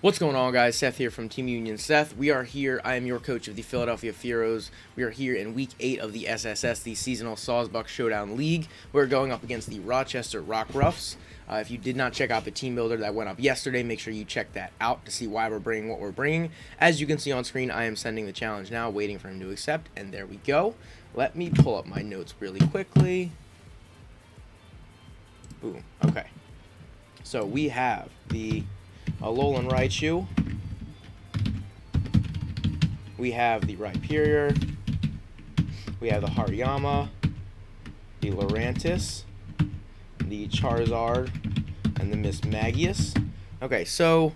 What's going on, guys? Seth here from Team Union Seth. We are here. I am your coach of the Philadelphia Pharaohs. We are here in Week 8 of the SSS, the Seasonal Sawsbuck Showdown League. We're going up against the Rochester Rockruffs. If you did not check out the team builder that went up yesterday, make sure you check that out to see why we're bringing what we're bringing. As you can see on screen, I am sending the challenge now, waiting for him to accept, and there we go. Let me pull up my notes really quickly. Boom. Okay. So we have the Alolan Raichu. We have the Rhyperior. We have the Hariyama, the Lurantis, the Charizard, and the Miss Magius. Okay, so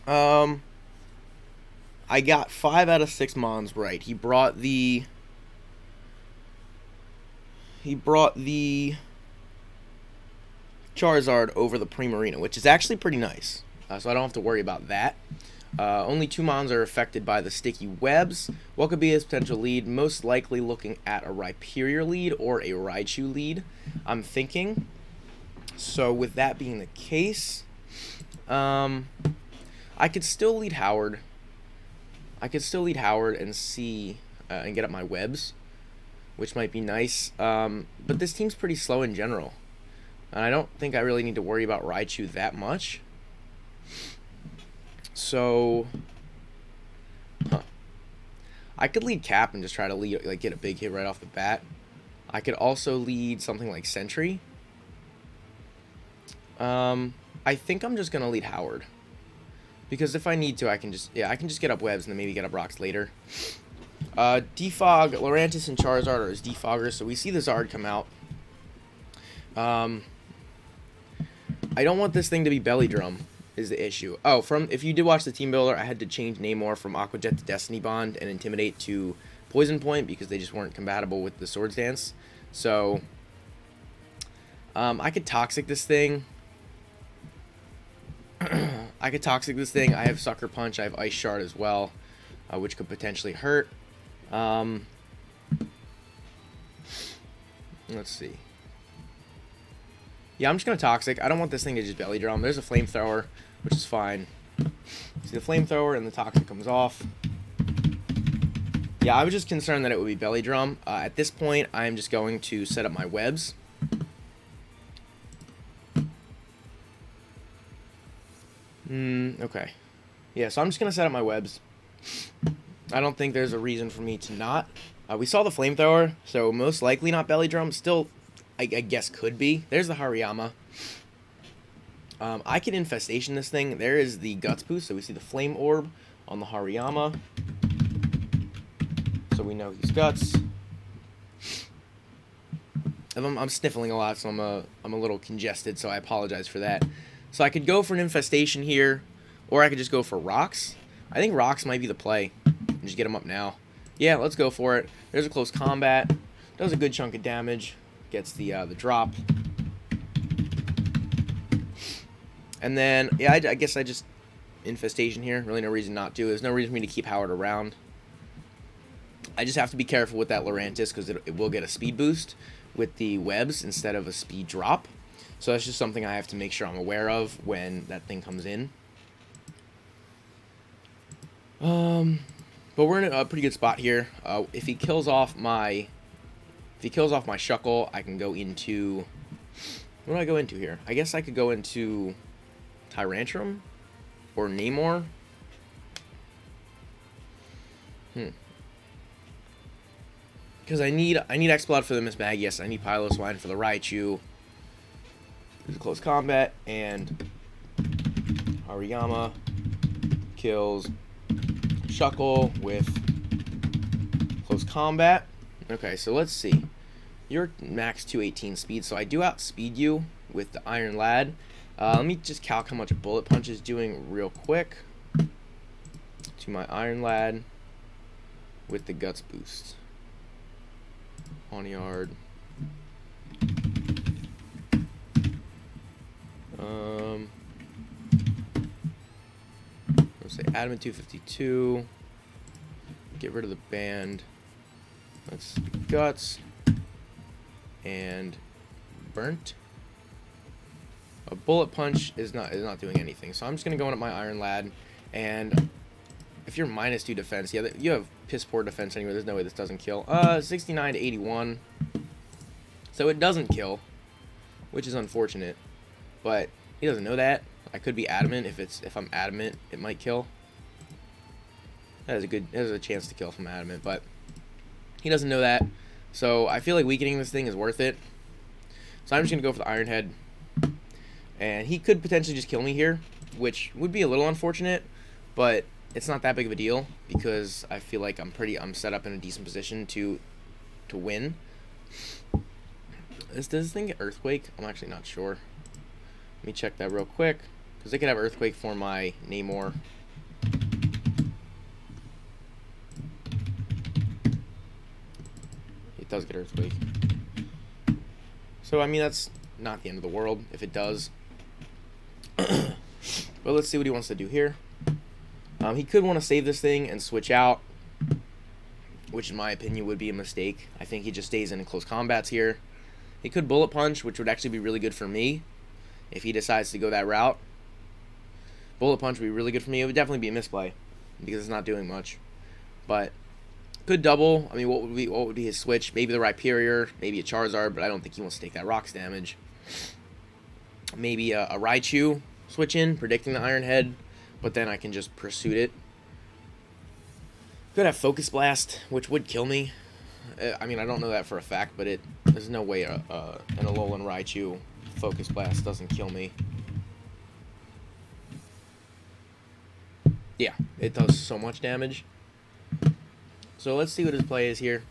I got 5 out of 6 Mons right. He brought the Charizard over the Primarina, which is actually pretty nice. So I don't have to worry about that. Only 2 Mons are affected by the sticky webs. What could be his potential lead? Most likely looking at a Rhyperior lead or a Raichu lead, I'm thinking. So with that being the case, I could still lead Howard. And see and get up my webs, which might be nice. But this team's pretty slow in general. And I don't think I really need to worry about Raichu that much. So, I could lead Cap and just try to get a big hit right off the bat. I could also lead something like Sentry. I think I'm just gonna lead Howard, because if I need to, I can just get up webs and then maybe get up rocks later. Defog, Lurantis and Charizard are his defoggers, so we see the Zard come out. I don't want this thing to be Belly Drum, is the issue. Oh, if you did watch the team builder, I had to change Namor from Aqua Jet to Destiny Bond and Intimidate to Poison Point because they just weren't compatible with the Swords Dance. So, I could Toxic this thing. I have Sucker Punch. I have Ice Shard as well, which could potentially hurt. Let's see. Yeah, I'm just going to Toxic. I don't want this thing to just Belly Drum. There's a Flamethrower, which is fine. See the Flamethrower and the Toxic comes off. Yeah, I was just concerned that it would be Belly Drum. At this point, I'm just going to set up my webs. Okay. Yeah, so I'm just going to set up my webs. I don't think there's a reason for me to not. We saw the Flamethrower, so most likely not Belly Drum. Still, I guess could be. There's the Hariyama. I can Infestation this thing. There is the Guts boost, so we see the Flame Orb on the Hariyama. So we know he's Guts. I'm sniffling a lot, so I'm a little congested, so I apologize for that. So I could go for an Infestation here, or I could just go for Rocks. I think Rocks might be the play. Just get him up now. Yeah, let's go for it. There's a close combat. Does a good chunk of damage. Gets the drop. And then, yeah, I guess I just Infestation here. Really no reason not to. There's no reason for me to keep Howard around. I just have to be careful with that Lurantis because it will get a speed boost with the webs instead of a speed drop. So that's just something I have to make sure I'm aware of when that thing comes in. But we're in a pretty good spot here. If he kills off my Shuckle, I can go into... What do I go into here? I guess I could go into Tyrantrum or Namor. Because I need Exploud for the Miss Magius. I need Piloswine for the Raichu. There's a close combat, and Hariyama kills Shuckle with close combat. Okay, so let's see. You're max 218 speed, so I do outspeed you with the Iron Lad. Let me just calc how much a Bullet Punch is doing real quick. To my Iron Lad with the Guts boost. Pawniard. Let's say Adamant 252. Get rid of the band. Let's Guts. And Burnt. A Bullet Punch is not doing anything. So I'm just gonna go in at my Iron Lad, and if you're -2 defense, yeah, you have piss poor defense anyway. There's no way this doesn't kill. 69 to 81. So it doesn't kill, which is unfortunate. But he doesn't know that. I could be adamant. If I'm adamant, it might kill. That is a chance to kill if I'm adamant, but he doesn't know that. So I feel like weakening this thing is worth it. So I'm just gonna go for the Iron Head, and he could potentially just kill me here, which would be a little unfortunate, but it's not that big of a deal because I feel like I'm set up in a decent position to win. Does this thing get Earthquake? I'm actually not sure. Let me check that real quick, because they could have Earthquake for my Namor. It does get Earthquake. So, I mean, that's not the end of the world if it does. But let's see what he wants to do here. He could want to save this thing and switch out, which in my opinion would be a mistake. I think he just stays in close combats here. He could Bullet Punch, which would actually be really good for me if he decides to go that route. Bullet Punch would be really good for me. It would definitely be a misplay because it's not doing much. But could double. I mean, what would be his switch? Maybe the Rhyperior, maybe a Charizard, but I don't think he wants to take that Rocks damage. Maybe a Raichu switch in, predicting the Iron Head, but then I can just Pursuit it. Could have Focus Blast, which would kill me. I mean, I don't know that for a fact, but there's no way an Alolan Raichu Focus Blast doesn't kill me. Yeah, it does so much damage. So let's see what his play is here.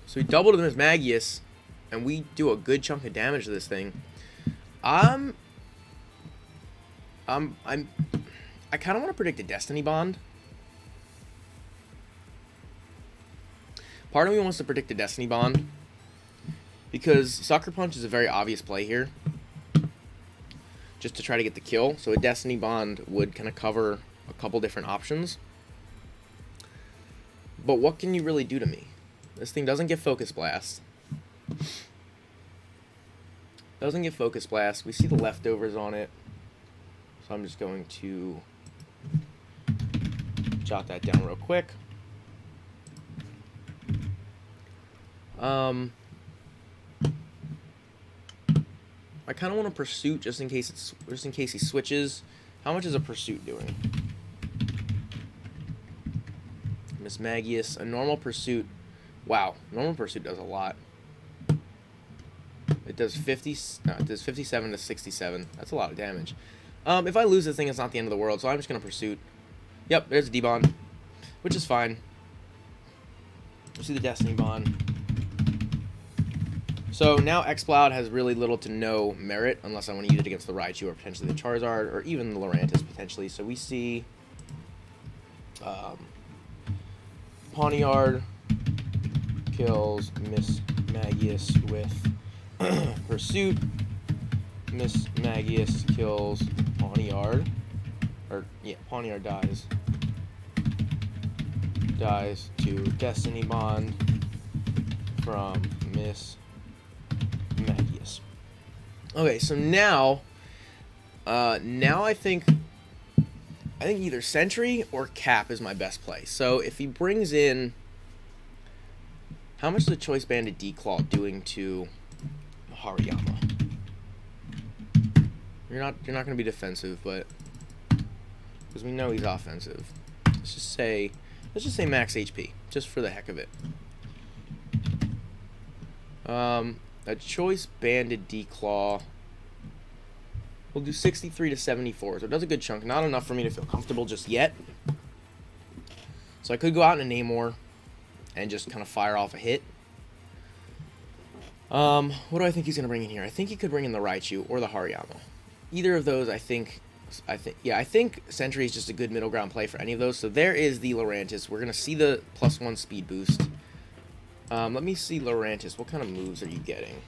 So we doubled him as Magius, and we do a good chunk of damage to this thing. I kind of want to predict a Destiny Bond. Part of me wants to predict a Destiny Bond because Sucker Punch is a very obvious play here, just to try to get the kill. So a Destiny Bond would kind of cover a couple different options. But what can you really do to me? This thing doesn't get Focus Blast. Doesn't get Focus Blast. We see the leftovers on it. So I'm just going to jot that down real quick. I kind of want to Pursuit just in case he switches. How much is a Pursuit doing? Miss Magius, a normal Pursuit. Wow, normal Pursuit does a lot. It does 57 to 67. That's a lot of damage. If I lose this thing, it's not the end of the world, so I'm just gonna Pursuit. Yep, there's a D-Bond, which is fine. We'll see the Destiny Bond. So now Exploud has really little to no merit unless I want to use it against the Raichu or potentially the Charizard or even the Lurantis potentially. So we see Pawniard kills Miss Magius with Pursuit. Miss Magius kills Pawniard. Or, yeah, Pawniard dies. Dies to Destiny Bond from Miss Magius. Okay, so now I think either Sentry or Cap is my best play. So if he brings in, how much is the Choice Banded Declaw doing to Hariyama? You're not going to be defensive, but because we know he's offensive. Let's just say max HP, just for the heck of it. A Choice Banded Declaw will do 63 to 74, so it does a good chunk. Not enough for me to feel comfortable just yet. So I could go out in a Namor and just kind of fire off a hit. What do I think he's going to bring in here? I think he could bring in the Raichu or the Hariyama. Either of those, I think Sentry is just a good middle ground play for any of those. So there is the Lurantis. We're going to see the +1 speed boost. Let me see Lurantis. What kind of moves are you getting?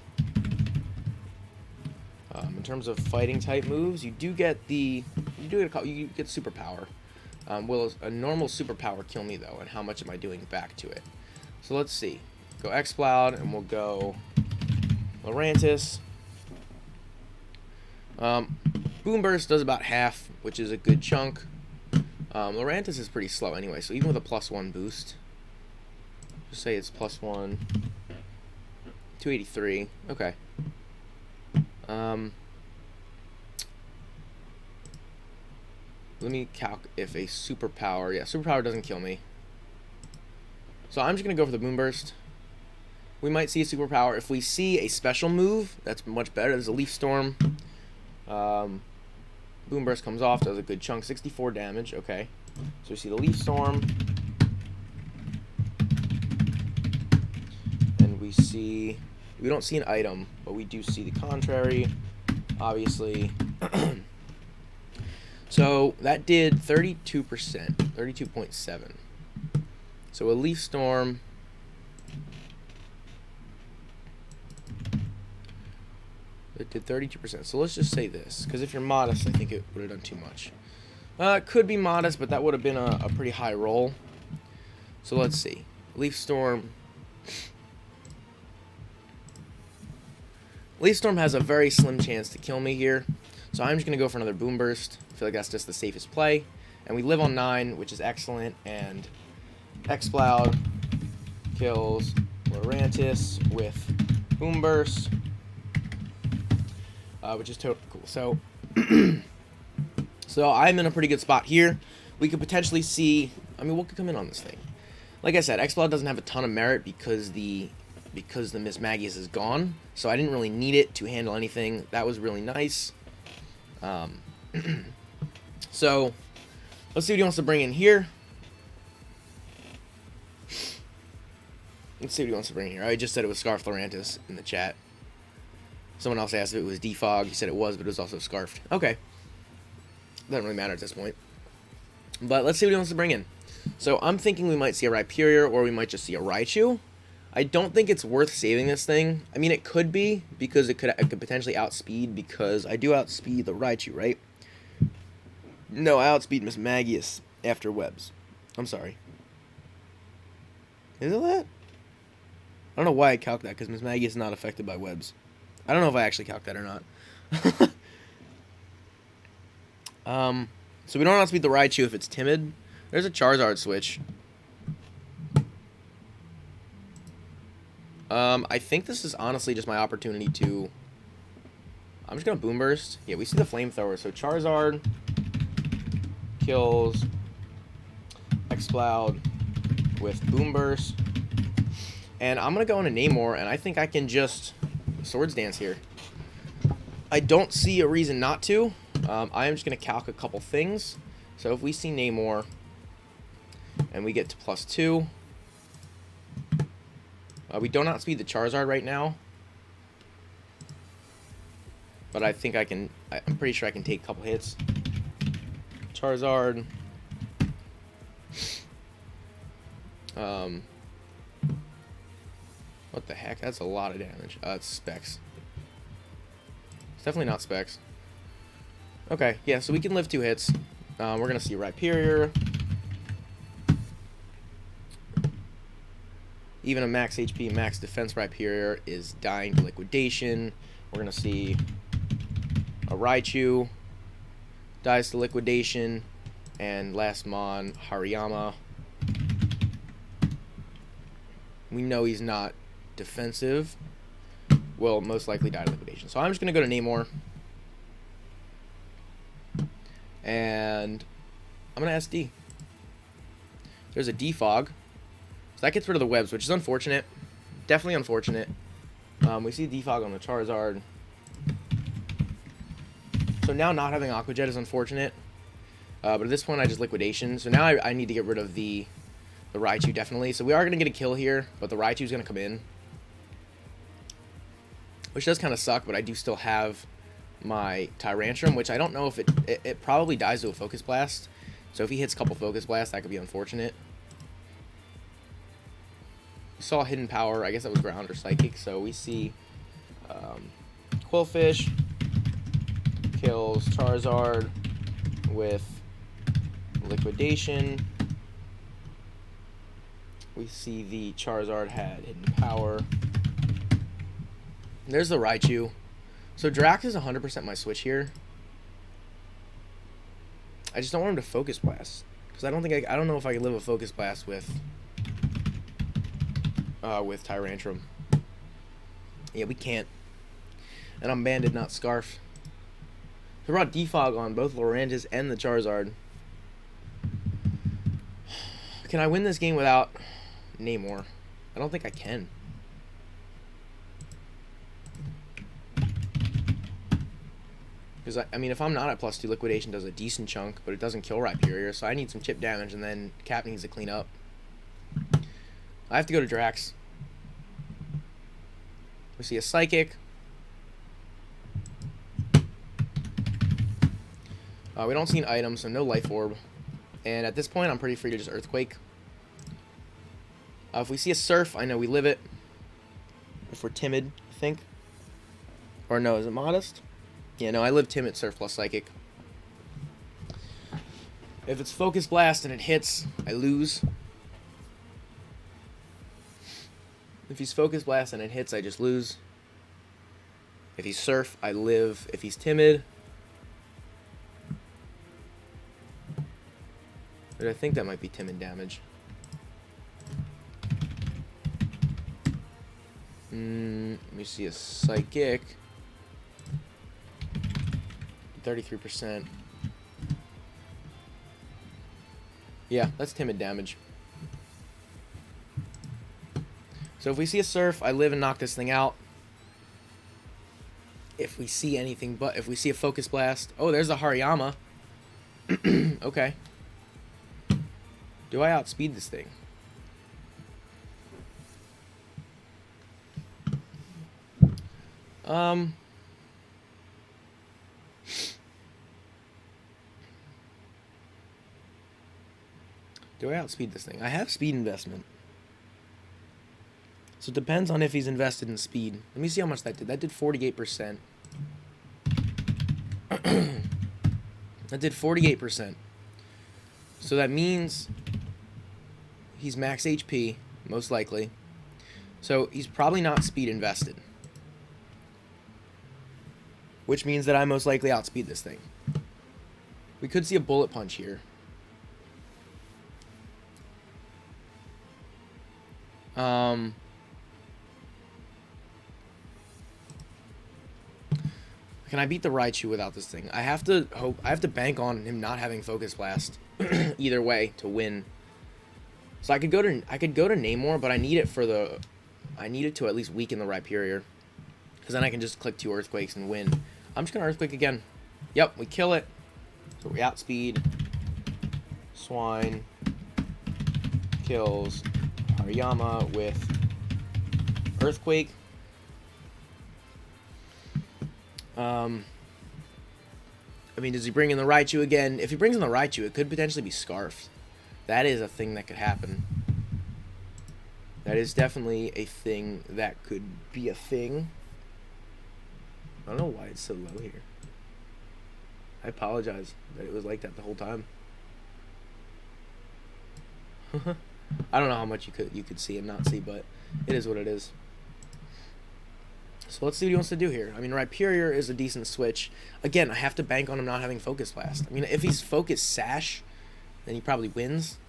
In terms of fighting type moves, you get Superpower. Will a normal superpower kill me, though? And how much am I doing back to it? So let's see. Go X-Cloud, and we'll go Lurantis. Boom Burst does about half, which is a good chunk. Lurantis is pretty slow anyway, so even with a +1 boost, just say it's +1, 283. Okay. Let me calc if a superpower. Yeah, superpower doesn't kill me. So I'm just gonna go for the Boom Burst. We might see a superpower. If we see a special move, that's much better. There's a Leaf Storm. Boom Burst comes off, does a good chunk, 64 damage. Okay. So we see the Leaf Storm. And we don't see an item, but we do see the contrary, obviously. So that did 32%, 32.7. So a Leaf Storm. It did 32%. So let's just say this, because if you're modest, I think it would have done too much. It could be modest, but that would have been a pretty high roll. So let's see. Leaf Storm. Leaf Storm has a very slim chance to kill me here. So I'm just going to go for another Boom Burst. I feel like that's just the safest play. And we live on 9, which is excellent. And X-Cloud kills Lurantis with Boom Burst, which is totally cool. So, so I'm in a pretty good spot here. We could potentially see, I mean, what could come in on this thing? Like I said, X-Cloud doesn't have a ton of merit because the Miss Magius is gone. So I didn't really need it to handle anything. That was really nice. So let's see what he wants to bring in here. Let's see what he wants to bring in here. I just said it was Scarf Lurantis in the chat. Someone else asked if it was defog. He said it was, but it was also scarfed. Okay. Doesn't really matter at this point. But let's see what he wants to bring in. So I'm thinking we might see a Rhyperior, or we might just see a Raichu. I don't think it's worth saving this thing. I mean, it could be, because it could potentially outspeed, because I do outspeed the Raichu, right? No, I outspeed Miss Magius after webs. I'm sorry. Is it that? I don't know why I calc that, because Miss Magius is not affected by webs. I don't know if I actually calc that or not. So we don't outspeed the Raichu if it's timid. There's a Charizard switch. I think this is honestly just my opportunity to... I'm just going to Boom Burst. Yeah, we see the Flamethrower. So Charizard kills X-Cloud with Boom Burst. And I'm going to go into Namor, and I think I can just Swords Dance here. I don't see a reason not to. I am just going to calc a couple things. So if we see Namor, and we get to +2... we don't outspeed the Charizard right now. But I think I can... I'm pretty sure I can take a couple hits. Charizard. What the heck? That's a lot of damage. It's Specs. It's definitely not Specs. Okay, yeah, so we can live 2 hits. We're going to see Rhyperior. Even a max HP, max defense Rhyperior is dying to liquidation. We're going to see a Raichu dies to liquidation. And last mon, Hariyama. We know he's not defensive. Will most likely die to liquidation. So I'm just going to go to Namor. And I'm going to SD. There's a Defog. So that gets rid of the webs, which is unfortunate. Definitely unfortunate. We see Defog on the Charizard. So now not having Aqua Jet is unfortunate. But at this point, I just Liquidation. So now I need to get rid of the Raichu, definitely. So we are going to get a kill here, but the Raichu is going to come in. Which does kind of suck, but I do still have my Tyrantrum, which I don't know if it probably dies to a Focus Blast. So if he hits a couple Focus Blasts, that could be unfortunate. We saw Hidden Power. I guess that was Ground or Psychic. So we see Quillfish kills Charizard with Liquidation. We see the Charizard had hidden power. There's the Raichu. So Drax is 100% my switch here. I just don't want him to Focus Blast, because I don't know if I can live a Focus Blast with Tyrantrum. Yeah, we can't. And I'm Banded, not Scarf. I brought Defog on both Loranges and the Charizard. Can I win this game without Namor? I don't think I can. Because, I mean, if I'm not at +2, Liquidation does a decent chunk, but it doesn't kill Rhyperior, so I need some chip damage, and then Cap needs to clean up. I have to go to Drax. We see a Psychic. We don't see an item, so no Life Orb. And at this point, I'm pretty free to just Earthquake. If we see a Surf, I know we live it. If we're timid, I think. Or no, is it Modest? Yeah, no, I live Timid, Surf plus Psychic. If it's Focus Blast and it hits, I lose. If he's Focus Blast and it hits, I just lose. If he's Surf, I live. If he's Timid... But I think that might be timid damage. Let me see a Psychic. 33%. Yeah, that's timid damage. So if we see a Surf, I live and knock this thing out. If we see anything but... If we see a Focus Blast... Oh, there's a Hariyama. Okay. Do I outspeed this thing? Do I outspeed this thing? I have speed investment. So it depends on if he's invested in speed. Let me see how much that did. That did 48%. That did 48%. So that means he's max HP, most likely. So he's probably not speed invested. Which means that I most likely outspeed this thing. We could see a Bullet Punch here. Can I beat the Raichu without this thing? I have to bank on him not having Focus Blast either way to win. So I could go to Namor, but I need it to at least weaken the Rhyperior, because then I can just click 2 Earthquakes and win. I'm just gonna Earthquake again. Yep, we kill it. So we outspeed. Swine kills Hariyama with Earthquake. I mean, does he bring in the Raichu again? If he brings in the Raichu, it could potentially be Scarfed. That is a thing that could happen. That is definitely a thing that could be a thing. I don't know why it's so low here. I apologize that it was like that the whole time. I don't know how much you could see and not see, but it is what it is. So let's see what he wants to do here. I mean, Rhyperior is a decent switch. Again, I have to bank on him not having Focus Blast. I mean, if he's Focus Sash, then he probably wins.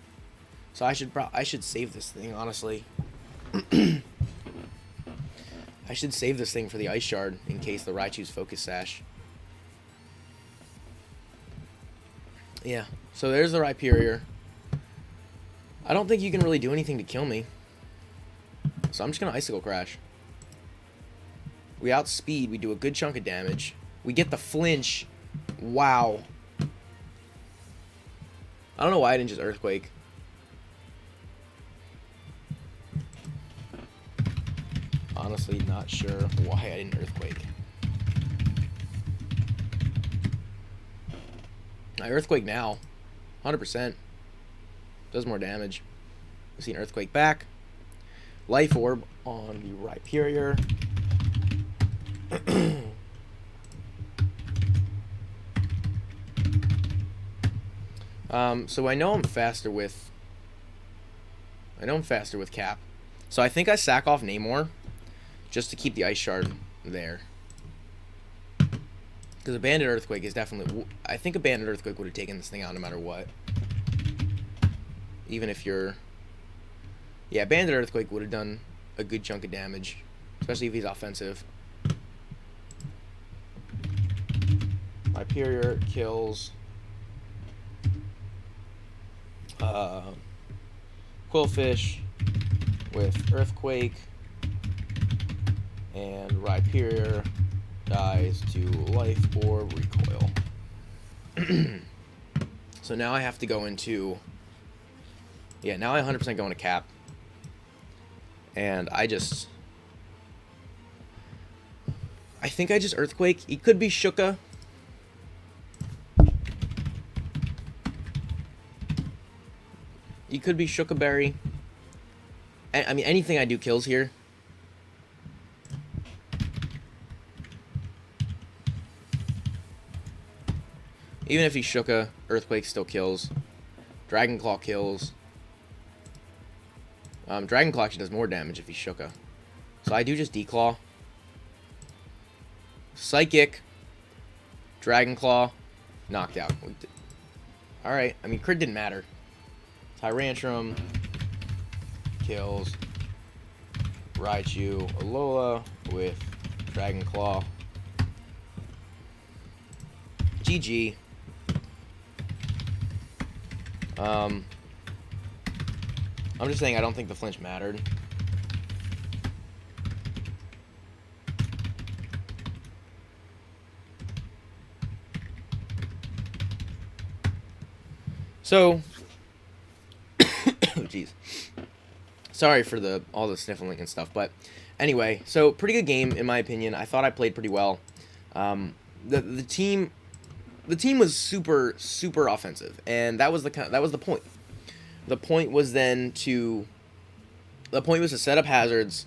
So I should save this thing, honestly. I should save this thing for the Ice Shard in case the Raichu's Focus Sash. Yeah, so there's the Rhyperior. I don't think you can really do anything to kill me. So I'm just going to Icicle Crash. We outspeed. We do a good chunk of damage. We get the flinch. Wow. I don't know why I didn't just Earthquake. Honestly, not sure why I didn't Earthquake. I Earthquake now. 100%. Does more damage. We see an Earthquake back. Life Orb on the Rhyperior. So I know I'm faster with Cap. So I think I sack off Namor just to keep the Ice Shard there. Because a Banded Earthquake is definitely... I think a Banded Earthquake would have taken this thing out no matter what. Even if you're... Yeah, Banded Earthquake would have done a good chunk of damage. Especially if he's offensive. Hyperior kills... Quillfish with Earthquake. And Rhyperior dies to life or recoil. So now I have to go into... Yeah, now I 100% go into Cap. And I think I just Earthquake. He could be Shuka. He could be Shuka Berry. I mean, anything I do kills here. Even if he's Shuka, Earthquake still kills. Dragon Claw kills. Dragon Claw actually does more damage if he's Shuka. So I do just Declaw. Psychic. Dragon Claw. Knocked out. Alright, I mean, crit didn't matter. Tyrantrum. Kills. Raichu. Alola with Dragon Claw. GG. I'm just saying I don't think the flinch mattered. So, jeez. Sorry for all the sniffling and stuff, but anyway, so pretty good game in my opinion. I thought I played pretty well. The team was super offensive, and that was the point. The point was to set up hazards,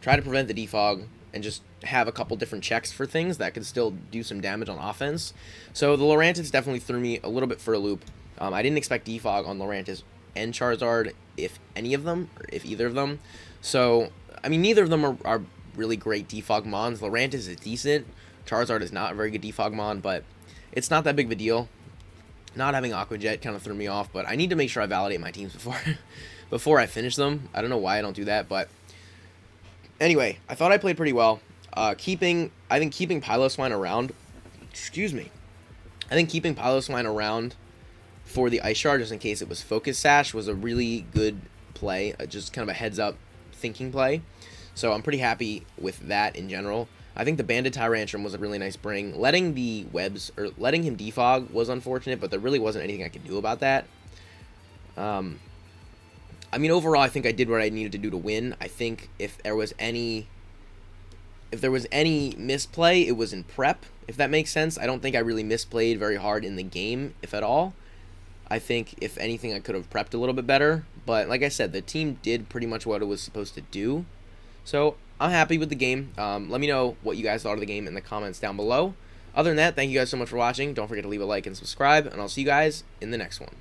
try to prevent the defog, and just have a couple different checks for things that could still do some damage on offense. So the Lurantis definitely threw me a little bit for a loop. I didn't expect defog on Lurantis and Charizard, if any of them, or if either of them. So, I mean, neither of them are really great defog mons. Lurantis is decent. Charizard is not a very good defog mon, but it's not that big of a deal. Not having Aqua Jet kind of threw me off, but I need to make sure I validate my teams before I finish them. I don't know why I don't do that, but anyway, I thought I played pretty well. I think keeping Piloswine around, excuse me, I think keeping Piloswine around for the Ice Shard, just in case it was Focus Sash, was a really good play, just kind of a heads-up thinking play. So I'm pretty happy with that in general. I think the Banded Tyrantrum was a really nice bring. Letting him defog was unfortunate, but there really wasn't anything I could do about that. I mean, overall, I think I did what I needed to do to win. I think if there was any misplay, it was in prep, if that makes sense. I don't think I really misplayed very hard in the game, if at all. I think, if anything, I could have prepped a little bit better. But like I said, the team did pretty much what it was supposed to do. So I'm happy with the game. Let me know what you guys thought of the game in the comments down below. Other than that, thank you guys so much for watching. Don't forget to leave a like and subscribe, and I'll see you guys in the next one.